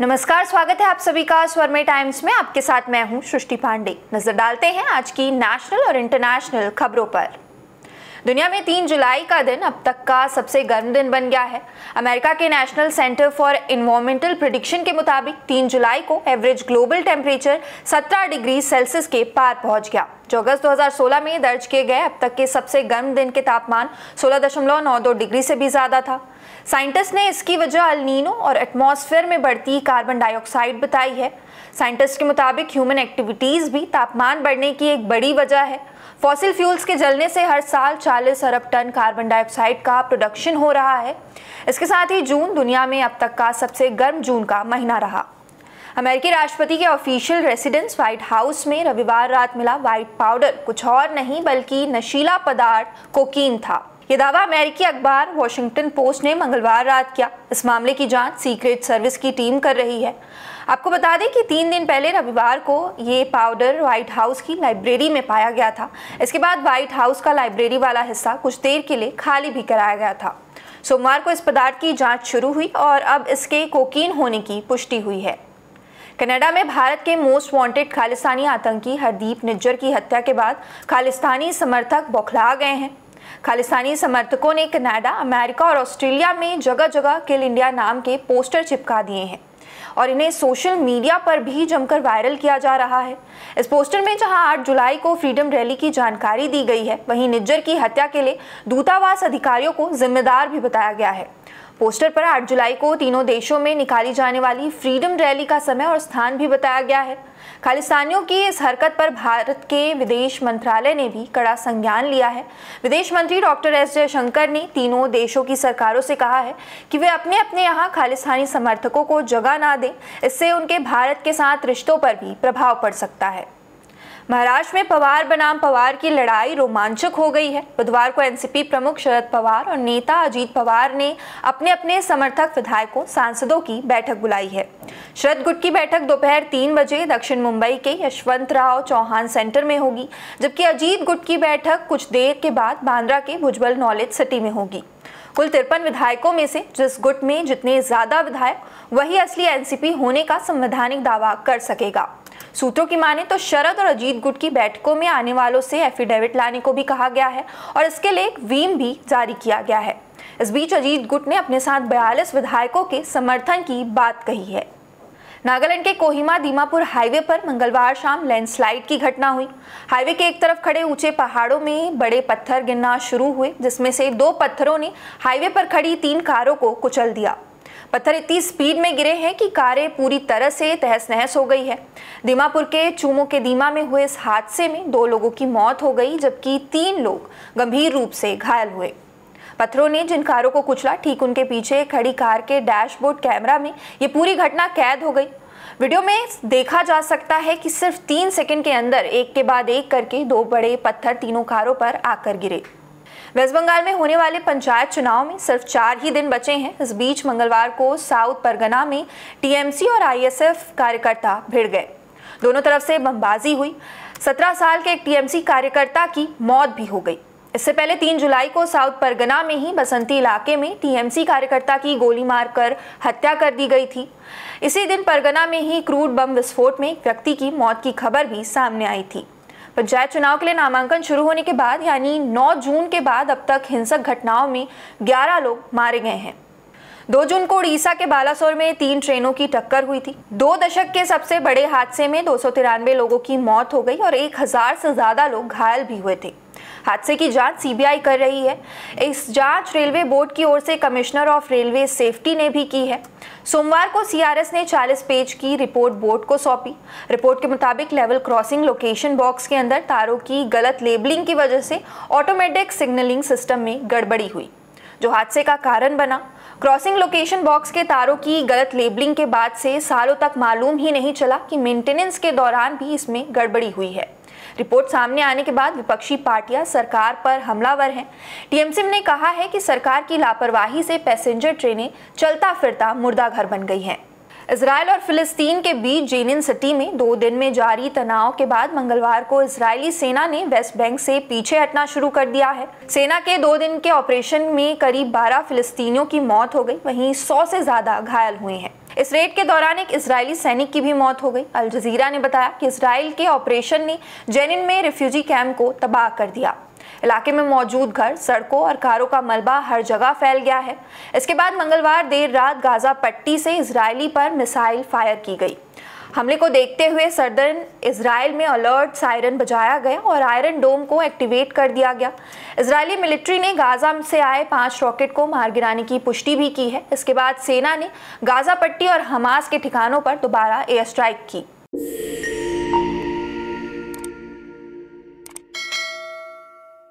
नमस्कार, स्वागत है आप सभी का स्वरमय टाइम्स में। आपके साथ मैं हूं सृष्टि पांडे। नजर डालते हैं आज की नेशनल और इंटरनेशनल खबरों पर। दुनिया में 3 जुलाई का दिन अब तक का सबसे गर्म दिन बन गया है। अमेरिका के national centre for environmental prediction के मुताबिक 3 जुलाई को average global temperature 17 degree Celsius के पार पहुंच गया, जो अगस्त 2016 में दर्ज किए गए अब तक के सबसे गर्म दिन के तापमान 16.92 डिग्री से भी ज्यादा था। साइंटिस्ट ने इसकी वजह अल नीनो और एटमॉस्फेयर में बढ़ती कार्बन डाइऑक्साइड बताई है। साइंटिस्ट के मुताबिक ह्यूमन एक्टिविटीज भी तापमान बढ़ने की एक बड़ी वजह है। फॉसिल फ्यूल्स के जलने से हर साल 40 अरब टन कार्बन डाइऑक्साइड का प्रोडक्शन हो रहा है। इसके साथ ही जून दुनिया में अब तक का सबसे गर्म जून का महीना रहा। अमेरिकी राष्ट्रपति के ऑफिशियल रेसिडेंस व्हाइट हाउस में रविवार रात मिला व्हाइट पाउडर कुछ और नहीं बल्कि नशीला पदार्थ कोकीन था। ये दावा अमेरिकी अखबार वॉशिंगटन पोस्ट ने मंगलवार रात किया। इस मामले की जांच सीक्रेट सर्विस की टीम कर रही है। आपको बता दें कि 3 दिन पहले रविवार को ये पाउडर व्हाइट हाउस की लाइब्रेरी में पाया गया था। इसके बाद व्हाइट हाउस का लाइब्रेरी वाला हिस्सा कुछ देर के लिए खाली भी कराया गया था। सोमवार को इस पदार्थ की जांच शुरू हुई और अब इसके कोकीन होने की पुष्टि हुई है। कनाडा में भारत के मोस्ट वांटेड खालिस्तानी आतंकी हरदीप निज्जर की हत्या के बाद खालिस्तानी समर्थक बौखला गए हैं। खालिस्तानी समर्थकों ने कनाडा, अमेरिका और ऑस्ट्रेलिया में जगह जगह किल इंडिया नाम के पोस्टर चिपका दिए हैं और इन्हें सोशल मीडिया पर भी जमकर वायरल किया जा रहा है। इस पोस्टर में जहां 8 जुलाई को फ्रीडम रैली की जानकारी दी गई है, वहीं निज्जर की हत्या के लिए दूतावास अधिकारियों को जिम्मेदार भी बताया गया है। पोस्टर पर 8 जुलाई को तीनों देशों में निकाली जाने वाली फ्रीडम रैली का समय और स्थान भी बताया गया है। खालिस्तानियों की इस हरकत पर भारत के विदेश मंत्रालय ने भी कड़ा संज्ञान लिया है। विदेश मंत्री डॉक्टर एस जयशंकर ने तीनों देशों की सरकारों से कहा है कि वे अपने अपने यहाँ खालिस्तानी समर्थकों को जगह ना दें, इससे उनके भारत के साथ रिश्तों पर भी प्रभाव पड़ सकता है। महाराष्ट्र में पवार बनाम पवार की लड़ाई रोमांचक हो गई है। बुधवार को एनसीपी प्रमुख शरद पवार और नेता अजीत पवार ने अपने अपने समर्थक विधायकों सांसदों की बैठक बुलाई है। शरद गुट की बैठक दोपहर 3 बजे दक्षिण मुंबई के यशवंतराव चौहान सेंटर में होगी, जबकि अजीत गुट की बैठक कुछ देर के बाद बांद्रा के भुजबल नॉलेज सिटी में होगी। कुल 53 विधायकों में से जिस गुट में जितने ज्यादा विधायक, वही असली एनसीपी होने का संवैधानिक दावा कर सकेगा। सूत्रों की माने तो शरद और अजीत गुट की बैठकों में आने वालों से एफिडेविट लाने को भी कहा गया है और इसके लिए एक व्हीप भी जारी किया गया है। इस बीच अजीत गुट ने अपने साथ 42 विधायकों के समर्थन की बात कही है। नागालैंड के कोहिमा दीमापुर हाईवे पर मंगलवार शाम लैंडस्लाइड की घटना हुई। हाईवे के एक तरफ खड़े ऊंचे पहाड़ों में बड़े पत्थर गिरना शुरू हुए, जिसमें से 2 पत्थरों ने हाईवे पर खड़ी 3 कारों को कुचल दिया। पत्थर इतनी स्पीड में गिरे हैं कि कारें पूरी तरह से तहस नहस हो गई है। दीमापुर के चूमो के दीमा में हुए इस हादसे में 2 लोगों की मौत हो गई, जबकि 3 लोग गंभीर रूप से घायल हुए। पत्थरों ने जिन कारों को कुचला, ठीक उनके पीछे खड़ी कार के डैशबोर्ड कैमरा में ये पूरी घटना कैद हो गई। वीडियो में देखा जा सकता है कि सिर्फ 3 सेकंड के अंदर एक के बाद एक करके 2 बड़े पत्थर तीनों कारों पर आकर गिरे। वेस्ट बंगाल में होने वाले पंचायत चुनाव में सिर्फ 4 ही दिन बचे हैं। इस बीच मंगलवार को साउथ परगना में टीएमसी और आईएसएफ कार्यकर्ता भिड़ गए। दोनों तरफ से बमबाजी हुई। 17 साल के एक टीएमसी कार्यकर्ता की मौत भी हो गई। इससे पहले 3 जुलाई को साउथ परगना में ही बसंती इलाके में टीएमसी कार्यकर्ता की गोली मारकर हत्या कर दी गई थी। इसी दिन परगना में ही क्रूड बम विस्फोट में एक व्यक्ति की मौत की खबर भी सामने आई थी। पंचायत चुनाव के लिए नामांकन शुरू होने के बाद यानी 9 जून के बाद अब तक हिंसक घटनाओं में 11 लोग मारे गए हैं। 2 जून को उड़ीसा के बालासोर में 3 ट्रेनों की टक्कर हुई थी। 2 दशक के सबसे बड़े हादसे में 293 लोगों की मौत हो गई और 1000 से ज्यादा लोग घायल भी हुए थे। हादसे की जांच सीबीआई कर रही है। इस जांच रेलवे बोर्ड की ओर से कमिश्नर ऑफ रेलवे सेफ्टी ने भी की है। सोमवार को सीआरएस ने 40 पेज की रिपोर्ट बोर्ड को सौंपी। रिपोर्ट के मुताबिक लेवल क्रॉसिंग लोकेशन बॉक्स के अंदर तारों की गलत लेबलिंग की वजह से ऑटोमेटिक सिग्नलिंग सिस्टम में गड़बड़ी हुई, जो हादसे का कारण बना। क्रॉसिंग लोकेशन बॉक्स के तारों की गलत लेबलिंग के बाद से सालों तक मालूम ही नहीं चला कि मेंटेनेंस के दौरान भी इसमें गड़बड़ी हुई है। रिपोर्ट सामने आने के बाद विपक्षी पार्टियां सरकार पर हमलावर हैं। टीएमसी ने कहा है कि सरकार की लापरवाही से पैसेंजर ट्रेनें चलता फिरता मुर्दाघर बन गई हैं। इजराइल और फिलिस्तीन के बीच जेनिन सिटी में 2 दिन में जारी तनाव के बाद मंगलवार को इजरायली सेना ने वेस्ट बैंक से पीछे हटना शुरू कर दिया है। सेना के 2 दिन के ऑपरेशन में करीब 12 फिलिस्तीनियों की मौत हो गई, वहीं 100 से ज्यादा घायल हुए हैं। इस रेड के दौरान एक इजरायली सैनिक की भी मौत हो गई। अल जजीरा ने बताया कि इजराइल के ऑपरेशन ने जेनिन में रिफ्यूजी कैंप को तबाह कर दिया। इलाके में मौजूद घर, सड़कों और कारों का मलबा हर जगह फैल गया है। इसके बाद मंगलवार देर रात गाजा पट्टी से इजरायली पर मिसाइल फायर की गई। हमले को देखते हुए सदर्न इजराइल में अलर्ट सायरन बजाया गया और आयरन डोम को एक्टिवेट कर दिया गया। इजरायली मिलिट्री ने गाजा से आए 5 रॉकेट को मार गिराने की पुष्टि भी की है। इसके बाद सेना ने गाजा पट्टी और हमास के ठिकानों पर दोबारा एयर स्ट्राइक की।